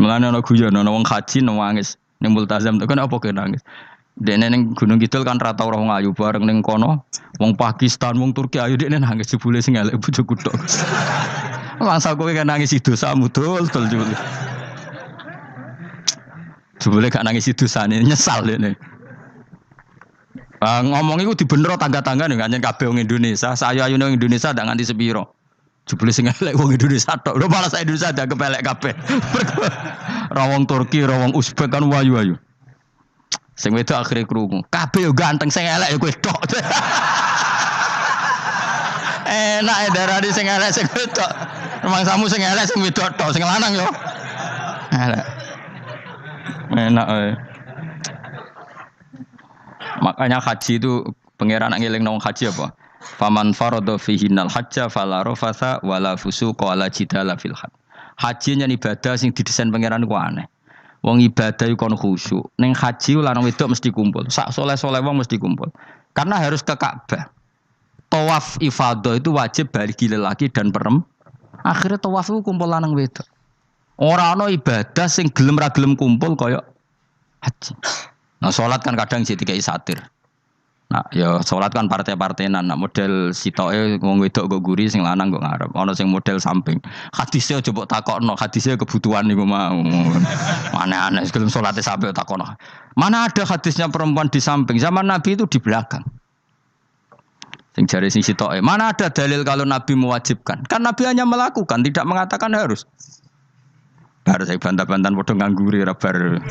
Mulane ana guyon ana wong haji nangis ning multazam tekan apa ke nangis. Dene ning Gunung Kidul kan ra tau ora wong ayu bareng ning kono wong Pakistan wong Turki ayu dekne nangis jebule sing elek bojoku tok. Masa kowe kan nangis dosamu dul jebule. Jebule gak nangis dosane nyesal dekne. Ngomong iku dibenero tangga-tangga ning kanjen kabeh wong Indonesia, sayu-ayune wong Indonesia ndak nganti sepiro. Jebule sing elek wong Indonesia tok. Lho malah sak Indonesia ada kepelek kabeh. Ra wong Turki, ra wong Uzbek kan wayu-wayu. Sing wedok akhire krungu. Kabeh yo ganteng sing elek yo kowe tok. Enak darani sing elek sing wedok. Rumangsamu sing elek sing wedok tok, sing lanang yo. Elek. Enak Makanya haji itu pangeran ngeling nang haji apa? Faman farada fihinal hajja fala rafatha wala fusuqa wala jidala fil hajj. Haji nyen ibadah sing didesain pangeran ku aneh. Wong ibadah iku kon khusyuk. Ning haji lanang wedok mesti kumpul. Sak soleh-soleh wong mesti kumpul. Karena harus ke Ka'bah. Tawaf ifadah itu wajib bagi lelaki dan perempuan. Akhirnya tawaf itu kumpul lanang wedok. Ora ana ibadah sing gelem ra gelem kumpul kaya haji. Nah salat kan kadang sih dikai satir. Nah, ya salat kan partai-partainan. Nah, model sitoke wong wedok kok guri sing lanang kok ngarep. Ana sing model samping. Hadise aja mbok takokno, hadise kebutuhan niku mau. Aneh-aneh sebelum salate sampe takokno. Mana ada hadisnya perempuan di samping? Zaman Nabi itu di belakang. Sing jare sing sitoke. Mana ada dalil kalau Nabi mewajibkan? Kan Nabi hanya melakukan, tidak mengatakan harus. Bar saya bantah-bantahan padha ngangguri ra bar.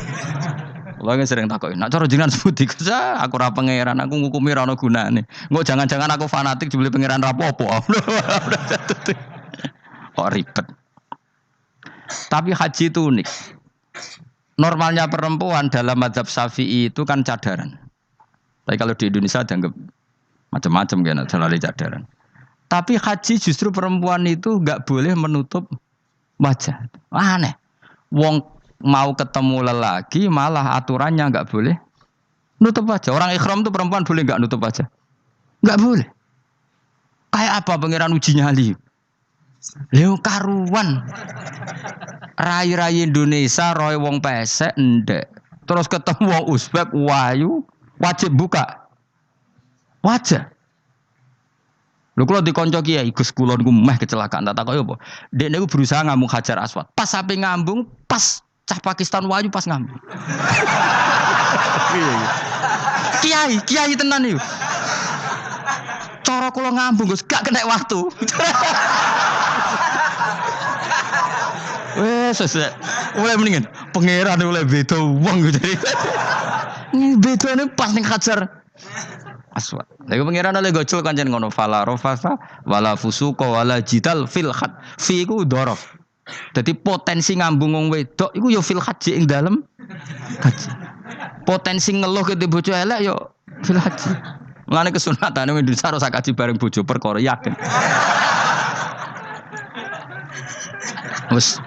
Kula kan sering takoki, nek cara jenengan sebut iku aku ora pangeran, aku ngukumi ora ono gunane. Engko jangan-jangan aku fanatik jebule pangeran ra apa-apa. Kok ribet. Tapi haji itu unik. Normalnya perempuan dalam mazhab Syafi'i itu kan cadaran. Tapi kalau di Indonesia dianggap macam-macam kan, selalu cadaran. Tapi haji justru perempuan itu enggak boleh menutup wajah. Aneh. Wong mau ketemu lelaki malah aturannya enggak boleh nutup wajah. Orang ikhram tuh perempuan boleh enggak nutup wajah? Enggak boleh. Kayak apa pangeran uji nyali? Leo karuan. Rai-rai Indonesia roy wong pesek ndek. Terus ketemu wong Uzbek wayu wajib buka wajah. Lho kula dikonco kiai Gus kula niku meh kecelakaan tak takoki apa. Dekne niku berusaha ngambung Hajar Aswad. Pas sampe ngambung pas cah Pakistan wayu pas ngambung. Kiai tenan iki. Cara kula ngambung Gus gak kena waktu. Wes oleh mendingan pangeran oleh beda wong gitu. Bedane pas ning Hajar Aswad. Lha pangeran oleh gocul kancen ngono fala rafasa wala fusuqa wala jidal fil had. Fi iku dhorof. Jadi potensi ngambung wong wedok iku ya fil haji ing dalem haji. Potensi ngeluh ke bojo elek ya fil haji. Mulane kesunatan wong Indonesia harus kaji bareng bojo perkara yakin. Wes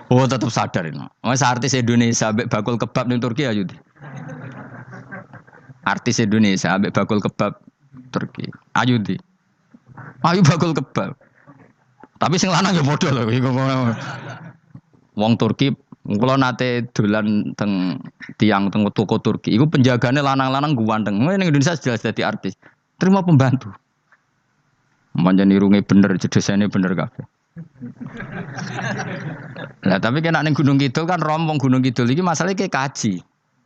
tetap sadar ini. Wes artis Indonesia ambek bakul kebab ning Turki ayo. Artis Indonesia ambek bakul kebab Turki. Ayo di. Ayo bakul kebab. Tapi sing lanang ya padha lho iku. Wong Turki kula nate dolan teng tiang teng toko Turki. Iku penjagane lanang-lanang guwanteng. Ning Indonesia jelas dadi artis. Terima pembantu. Manjan irunge bener, jedesane bener kabeh. Lah tapi kena ning Gunung Kidul kan rombong Gunung Kidul iki masalahe kayak kaji.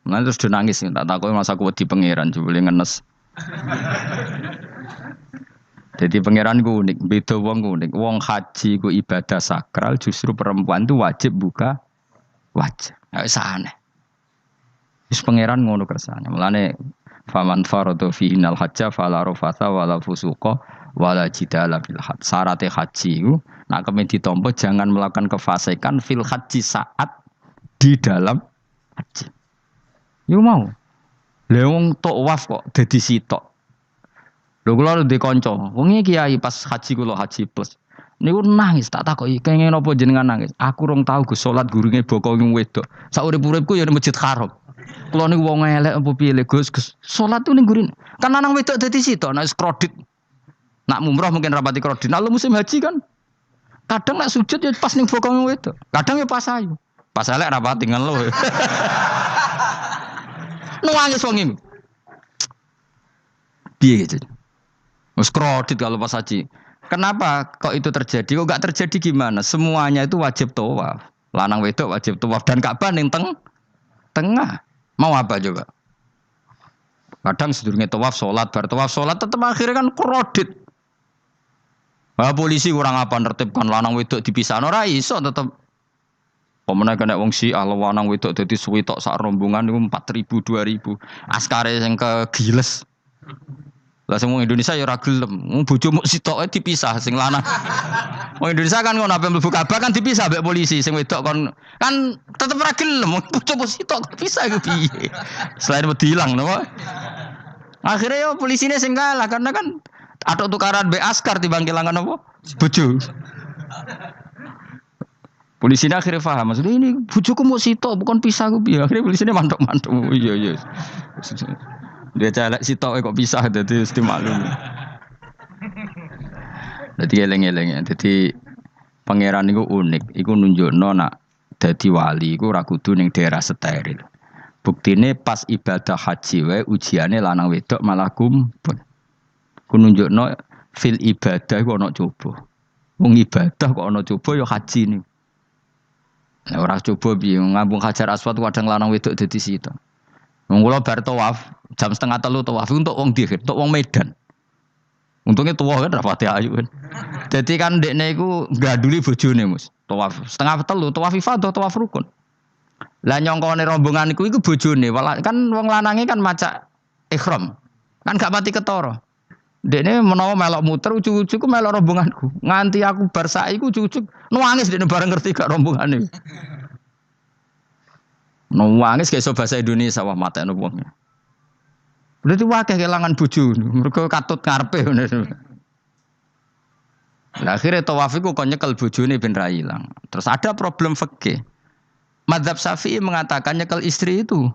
Nah terus do nangis tak takoki masa aku wedi pangeran jebule ngenes. Jadi pangeran ku unik, beda wong unik. Wong haji ku ibadah sakral, justru perempuan itu wajib buka wajah. Enggak aneh. Wis pangeran ngono kersane. Mulane faman faradu fi innal hajja fala rafatha wala fusuqa wala jidala fil hajj. Syarat haji ku nak kemen ditampa jangan melakukan kefasikan fil haji saat di dalam haji. Yo mau. Lha wong tawaf kok dadi sitok. Lho kula ndek kanca, wong iki kiai pas haji kula haji plus. Niku nangis tak takoki, kenging napa jenengan nangis? Aku rong tau Gus salat gurunge bokong wedok. Sak urip-uripku ya ning Masjid Haram. Kulo niku wong elek apa piye le Gus? Salat tuh ning gurin. Kan lanang wedok dadi sitok nek kredit. Nak mumrah mungkin rapati kredit. Nah, musim haji kan kadang nak sujud ya pas ning bokong wedok. Kadang ya pas ayu. Pas elek rapati ngelo. Nangis wong iki. Piye gitu. Wes kredit kalau pas haji. Kenapa kok itu terjadi? Kok enggak terjadi gimana? Semuanya itu wajib tawaf. Lanang wedok wajib tawaf dan Ka'bah ning tengah. Mau apa coba? Kadang sedurunge tawaf salat, bar tawaf salat tetep akhirnya kan kredit. Polisi kurang apa nertibkan lanang wedok dipisahno ora iso tetep. Pemene kena wong Syiah lanang wedok dadi suwi tok sak rombongan niku 4.000 2.000. Askare sing kegiles. Lah sing wong Indonesia ya ora gelem. Bojo muk sitoke dipisah sing lanang. Wong Indonesia kan ngono ape mlebu Ka'bah kan dipisah mbek polisi sing wedok kon kan tetep ora gelem. Bojo muk sitok dipisah iku piye. Selain wedi ilang napa? Akhirnya ya polisine sing kalah karena kan atok tukaran mbek askar timbang kelangan apa? Bojo. Polisinya akhirnya paham maksudnya ini bojoku muk sitok bukan pisah ku piye. Akhirnya polisinya mantuk-mantuk. Iya. Dia celek sitok kok pisah dadi mesti maklum. Dadi eleng-eleng ya. Dadi pangeran niku unik, iku nunjukno nak dadi wali iku ora kudu ning daerah steril. Buktine pas ibadah haji wae ujiane lanang wedok malah kumpul. Ku nunjukno fil ibadah iku ana coba. Wong ibadah kok ana coba ya haji niku. Nek ora coba piye ngambung Hajar Aswad kadang lanang wedok dadi sitok. Wong kula bar tawaf jam 2:30 tawaf untuk wong dihir, untuk wong Medan. Untungnya tua kan rapati ayu kan. Jadi kan dekne iku ganduli bojone Mus. Tawaf 2:30 tawaf ifadah tawaf rukun. Lah nyongkone rombongan iku bojone, kan wong lanange kan macak ihram. Kan gak pati ketara. Dekne menawa melok muter ujug-ujug ku melok rombonganku. Nganti aku bar saiki ku ujug-ujug nangis dekne bareng ngerti gak rombongane. Nangis gak iso bahasa Indonesia wah matene wong. Berarti wakil kelangan bojo, mereka katut ngarepe. Nah, akhirnya tawaf iku kon nyekel bojone ben ra ilang. Terus ada problem fikih. Madzhab Syafi'i mengatakan nyekel istri itu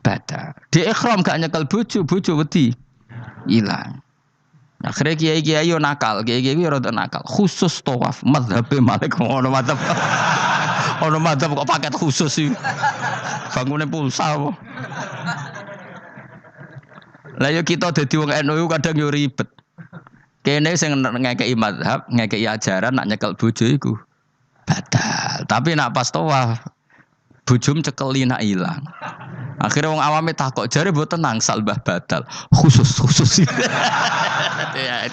batal. Di ihram gak nyekel bojo wedi ilang. Akhirnya kiai-kiai yo nakal, kiai-kiai yo rada nakal. Khusus tawaf madzhab Malik ono madzhab. Ono madzhab kok paket khusus sih. Bangune pulsa apa? Lah yo kita dadi wong NU kadang yo ribet. Kene sing ngekeki mazhab, ngekeki ajaran nak nyekel bojo iku batal. Tapi nak pas tawaf bojom cekeli nak ilang. Akhirnya wong awame takok jare mboten nangsal mbah batal. Khusus. Ya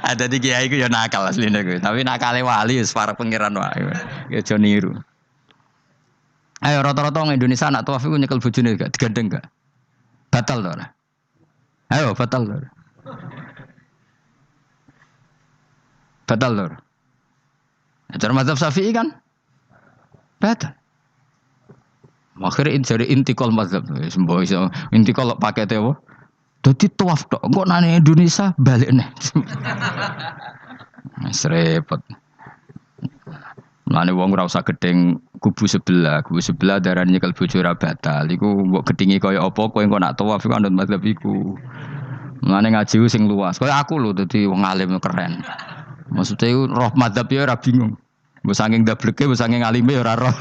ada di kiai iku yo nakal asline kuwi. Tapi nakale wali wis para pangeran wae. Ya aja niru. Ayo rata-rata wong Indonesia nak tawaf iku nyekel bojone gak digandeng gak? Batal to ora? Ayo batal lor. Batal lor. Cara mazhab Syafi'i kan batal. Akhirnya jadi intikal mazhab. Semboh iso intikal pakai tewo. Dadi tawaf tok. Kok nane Indonesia balik nih. Mas repot. Mane wong ora usah gedeng kubu sebelah darane nyekel bojo ora batal. Iku mbok gedhingi kaya apa kowe engko nak tawaf iku anut mazhab iku. Mane ngaji sing luas. Kaya aku lho dadi wong alim keren. Maksudnya iku roh mazhab ya ora bingung. Mbok saking dableke, mbok saking alime ora roh.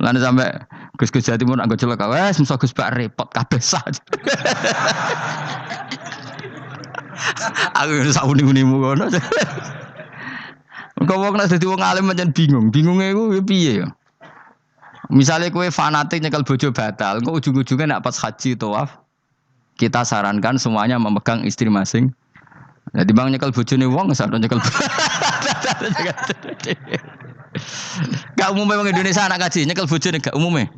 Mane sampe Gus-gus Jawa Timur anggo celaka wes mesti Gus Bak repot kabeh sah. Aku sak uni-unimu kono. Kau wong nek dadi wong alim pancen bingung. Bingunge iku piye ya? Misale kowe fanatik nyekel bojo batal, engko ujung-ujunge nek pas haji tawaf kita sarankan semuanya memegang istri masing. Jadi bang nyekel bojone wong sak nyekel. Gak umumnya wong Indonesia anak kaji nyekel bojone gak umumnya.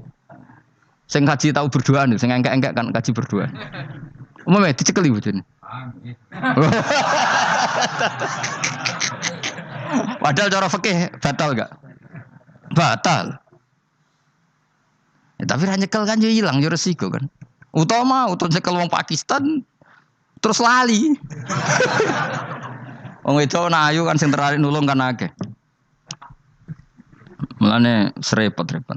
Sing kaji tahu berduaan, sing engkek-engkek kan kaji berduaan. Umumnya dicekeli bojone. Padahal cara fikih batal gak? Batal. Ya, tapi ra nyekel kan yo ilang yo resiko kan. Utama nyekel wong Pakistan terus lali. Wong wedok ayu kan sing tertarik nulung kan akeh. Mulane serepot-repot.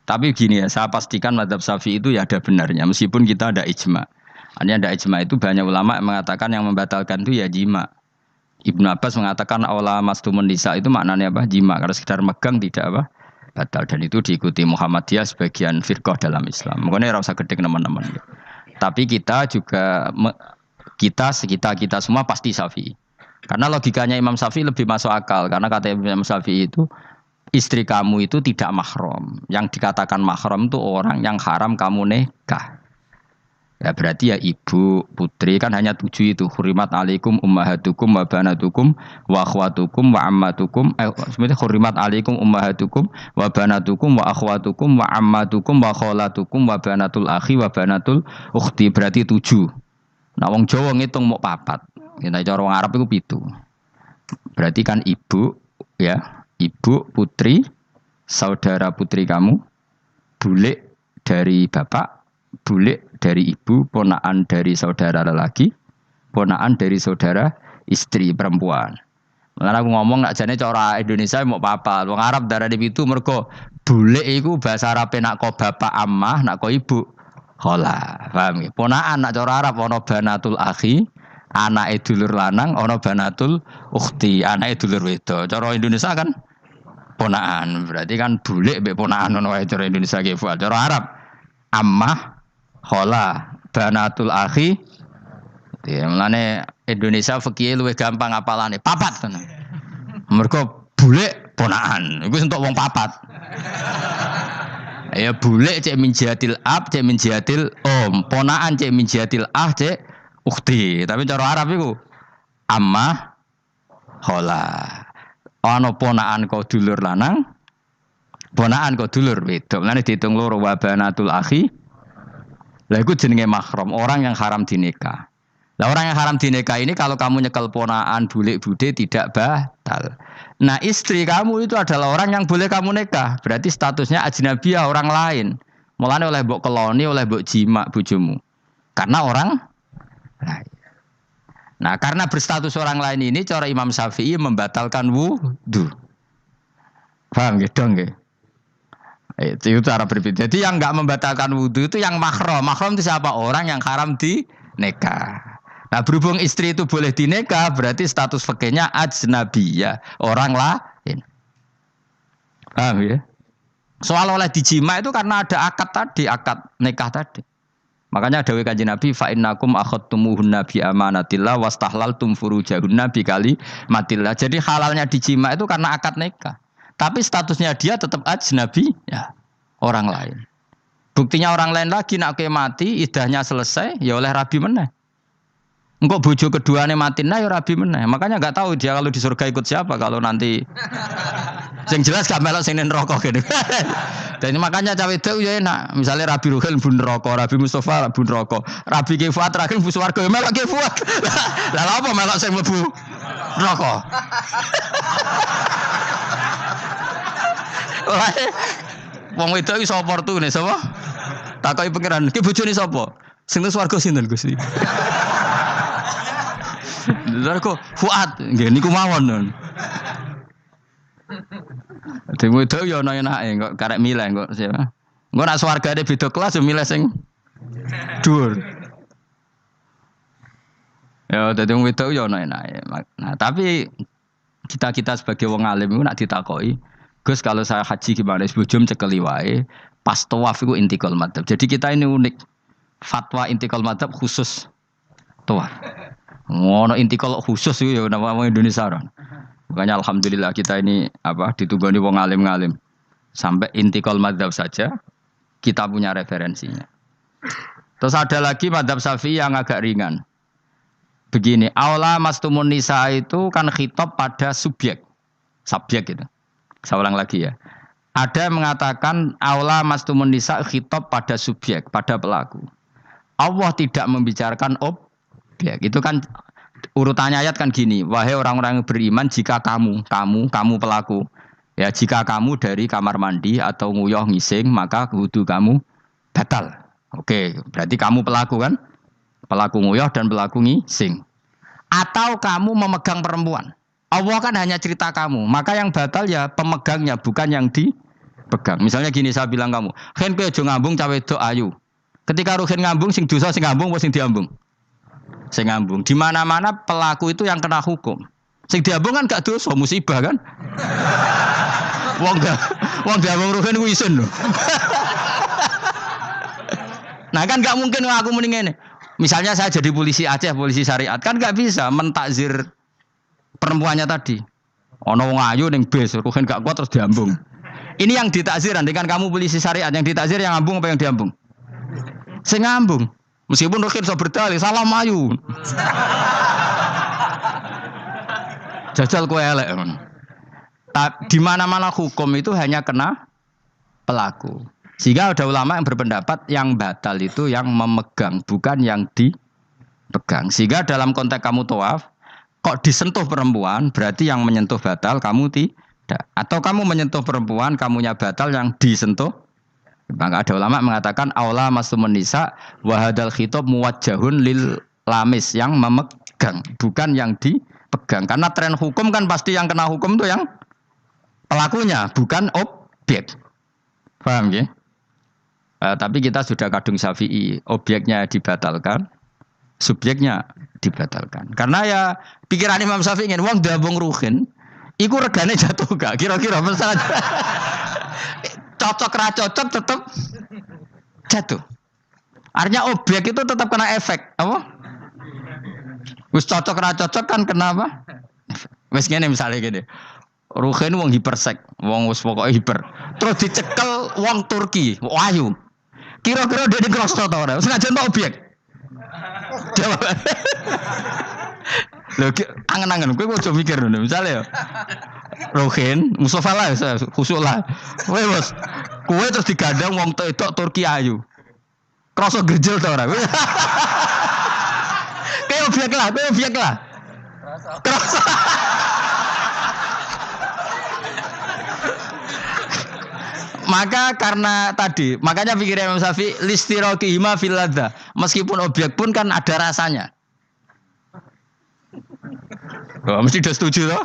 Tapi gini ya, saya pastikan mazhab Syafi'i itu ya ada benarnya meskipun kita ada ijma. Hanya ada ijma itu banyak ulama yang mengatakan yang membatalkan itu ya jima. Ibnu Abbas mengatakan aula mastumun nisa itu maknanya apa? Jima. Kalau sekedar megang tidak apa? Batal, dan itu diikuti Muhammadiyah sebagian firqah dalam Islam. Makanya rasa gede teman-teman. Tapi kita juga kita semua pasti Syafi'i. Karena logikanya Imam Syafi'i lebih masuk akal. Karena kata Imam Syafi'i itu istri kamu itu tidak mahram. Yang dikatakan mahram itu orang yang haram kamu nikah. Ya berarti ya ibu, putri kan hanya 7 itu. Hurimat alaikum ummahatukum wa banatukum wa akhwatukum wa ammatukum. Sebenarnya hurimat alaikum ummahatukum wa banatukum wa akhwatukum wa ammatukum wa kholatukum wa banatul akhi wa banatul ukhti. Berarti 7. Nah wong Jawa ngitung mau 4. Kita cara wong Arab itu 7. Berarti kan ibu, ya, ibu, putri, saudara putri kamu, bule dari bapak, bule dari ibu, ponaan dari saudara lelaki, ponaan dari saudara istri perempuan. Karena aku ngomong nak jane cara Indonesia mau apa? Wong Arab darah di itu mergo bule iku bahasa Arab nak ko bapak ammah, nak ko ibu khola. Paham ya? Ponaan nak cara Arab ana banatul akhi, anake dulur lanang, ana banatul ukhti, anake dulur wedok. Cara Indonesia kan ponaan. Berarti kan bule mbek ponaan ngono wae cara Indonesia ki. Cara Arab ammah khola, banatul akhi. Ya, mulane Indonesia fikih luwih gampang apalane. Papat tenan. Mergo bule ponaan. Iku entuk wong papat. Ya bule cek min jihatil ab, cek min jihatil om. Ponaan cek min jihatil ah, cek ukhti. Tapi cara Arab iku ammah khola. Ana ponaan kok dulur lanang, ponaan kok dulur wedok. Mulane diitung loro wa banatul akhi. Lah itu jenenge mahram, orang yang haram dinikah. Lah orang yang haram dinikah ini kalau kamu nyekel ponaan, bulik bude tidak batal. Nah istri kamu itu adalah orang yang boleh kamu nikah. Berarti statusnya ajnabiyah, orang lain. Mulane oleh mbok keloni, oleh mbok jima bojomu. Karena orang lain. Nah karena berstatus orang lain ini cara Imam Syafi'i membatalkan wudu. Paham gitu nggih? Itu cara berbeda. Jadi yang enggak membatalkan wudhu itu yang mahram. Mahram itu siapa? Orang yang haram di nikah. Nah berhubung istri itu boleh dinikah, berarti status fikihnya ajnabiyah, orang lain. Paham ya? Soal oleh dijima itu karena ada akad tadi, akad nikah tadi. Makanya dawuh Kanjeng Nabi fa innakum akhadtumuhunna bi amanatillah wastahlaltum furujahunna bi kalimatillah. Jadi halalnya dijima itu karena akad nikah. Tapi statusnya dia tetap ajnabi, ya, orang lain. Buktinya orang lain lagi nak mati, idahnya selesai, ya oleh rabi meneh. Engkau bojo keduanya mati, nah ya rabi meneh. Makanya nggak tahu dia kalau di surga ikut siapa kalau nanti. Yang jelas gak melok sing neraka gitu. Dan makanya cawe itu ya enak. Misalnya Rabi Ruhel bun neraka, Rabi Mustafa bun neraka, Rabi Kifuat terakhir bun swarga, ya melok Kifuat. Lah apa melok sing mlebu neraka? Wong wedok iki sapa ortune sapa? Takoki pangeran, ki bojone sapa? Sing nang swarga sinten Gusti? Larko Fuad, nggih niku mawon. Dene wedok ya ana enake kok karek milih kok siapa. Engko nak swargane beda kelas yo milih sing dhuwur. Ya dadi wong wedok ya ana enake. Nah, tapi kita sebagai wong alim iku nak ditakoki, Gus kalau saya haji gimana? Sebujum cekeli wae. Pas tawaf itu intikal madhab. Jadi kita ini unik. Fatwa intikal madhab khusus tawaf. Ngono intikal khusus itu ya nama Indonesia orang. Makanya alhamdulillah kita ini ditunggoni wong alim-alim. Sampai intikal madhab saja kita punya referensinya. Terus ada lagi madhab Syafi'i yang agak ringan. Begini, aula mastumun nisa itu kan khitab pada subjek gitu. Saya ulang lagi ya. Ada yang mengatakan aula mastumun nisa khitab pada subjek, pada pelaku. Allah tidak membicarakan objek. Itu kan urutannya ayat kan gini. Wahai orang-orang yang beriman, jika kamu pelaku. Ya, jika kamu dari kamar mandi atau nguyuh ngising, maka wudu kamu batal. Oke, berarti kamu pelaku kan? Pelaku nguyuh dan pelaku ngising. Atau kamu memegang perempuan. Allah kan hanya cerita kamu. Maka yang batal ya pemegangnya, bukan yang pegang. Misalnya gini saya bilang kamu, "Ken kowe aja ngambung cawe wedok ayu." Ketika Ruhin ngambung sing dosa sing ngambung apa sing diambung? Sing ngambung. Di mana-mana pelaku itu yang kena hukum. Sing diambung kan gak dosa, musibah kan? Wong diambung Ruhin ku isin lho. Nah kan gak mungkin aku mending ngene. Misalnya saya jadi polisi Aceh, polisi syariat, kan gak bisa mentakzir perempuannya tadi. Ono wong ayu ning bis, Ruhin gak kuat terus diambung. Ini yang ditakzir, andai kan kamu polisi syariat, yang ditakzir yang ngambung apa yang diambung? Sing ngambung. Meskipun Ruhin iso berdalih, salah ayu. Jajal kowe elek. Di mana-mana hukum itu hanya kena pelaku. Sehingga ada ulama yang berpendapat yang batal itu yang memegang, bukan yang dipegang. Sehingga dalam konteks kamu tawaf, kok disentuh perempuan, berarti yang menyentuh batal, kamu tidak. Atau kamu menyentuh perempuan, kamunya batal, yang disentuh. Maka ada ulama mengatakan, aula masumun nisa, wahadal khitab muwajjahun lil lamis, yang memegang, bukan yang dipegang. Karena tren hukum kan pasti yang kena hukum itu yang pelakunya, bukan objek. Paham ya? Tapi kita sudah kadung Syafi'i, objeknya dibatalkan, subjeknya dibatalkan. Karena ya pikiran Imam Syafi'i ingin wong dabung Ruhin, iku regane jatuh gak? Kira-kira masalah cocok ra cocok tetap jatuh. Artinya objek itu tetap kena efek, apa? Wis cocok ra cocok kan kenapa? Wis ngene misalnya gini. Ruhin wong hipersek, wong wis pokoke hiper. Terus dicekel wong Turki, ayu. Kira-kira dia dikrosno ta ora? Sengaja entuk objek. Jawab. Lho angen-angen kowe aja mikir ngono. Misale ya. Ruhin, Mustafa lah, khusuk lah. Kowe bos, kowe terus digandeng wong wedok Turki ayu. Kroso gerjel ta ora? Kowe objek lah. Kroso. Maka karena tadi, makanya pikirnya Imam Syafi'i listiraqihima fil ladza. Meskipun objek pun kan ada rasanya. Oh, mesti udah setuju toh?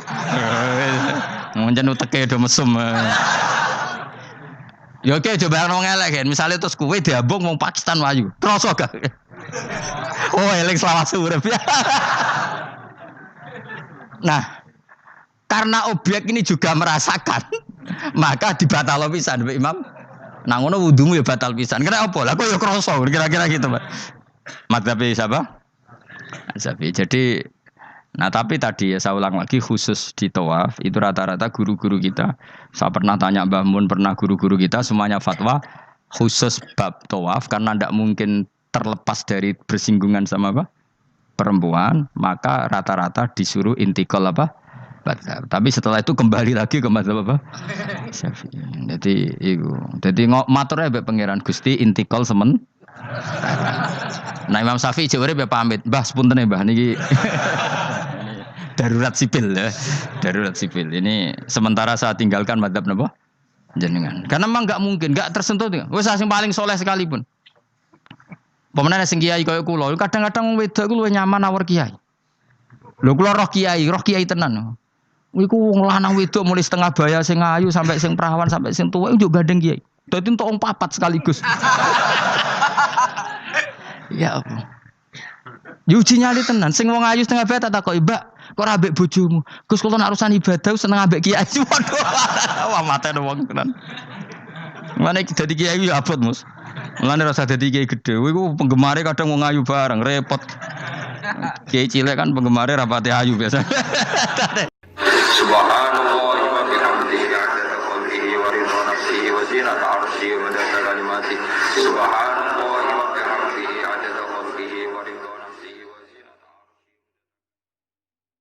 Mungkin uteke do mesum. Ya oke, coba ngomong elek kan. Misalnya terus kowe diambung wong Pakistan wayu. Kroso gak? Oh, elek selawat urip. Nah, karena objek ini juga merasakan, maka dibatal pisan Mbak Imam. Nah ngono wudumu ya batal pisan. Kira apa? Lah kok ya kroso kira-kira gitu, Pak. Madzhab siapa? Syafi'i. Jadi nah tapi tadi ya saya ulang lagi khusus di tawaf itu rata-rata guru-guru kita. Saya pernah tanya Mbah Mun, pernah guru-guru kita semuanya fatwa khusus bab tawaf karena tidak mungkin terlepas dari bersinggungan sama apa? Perempuan, maka rata-rata disuruh intikal apa? Mazhab. Tapi setelah itu kembali lagi ke mazhab apa? Syafi'i. Jadi matur ae pangeran Gusti intikal semen. Nah Imam Syafi'i jare pamit, Mbah sepunten Mbah niki. Darurat sipil ya. Darurat sipil. Ini sementara saya tinggalkan mazhab napa? Jenengan. Karena memang enggak mungkin, enggak tersentuh. Wis sing paling soleh sekalipun. Pemenang sing kiai kaya kula, kadang-kadang wedok ku luwih nyaman awur kiai. Lho kula roh kiai tenan. Iku wong lanang wedok mulai setengah baya sing ayu sampai sing perawan sampai sing tuwa iku gandeng kiai. Dadi entuk wong papat sekaligus. Ya apa? Yuji nyali tenan, sing wong ayu setengah baya tak takoki, "Mbak, kok ora ambek bojomu?" Gus kula nek urusan ibadah seneng ambek kiai. Waduh. Wah matene wong tenan. Mane dadi kiai ya abot, Mus. Mulane rasa dadi kiai gedhe. Iku penggemare kadang wong ayu bareng, repot. Kiai cilik kan penggemare rapati ayu biasa. Subhanallah wa bihamdihi adada khalqihi wa ridha nafsihi wa zinata arsyihi wa madada kalimatihi. Subhanallah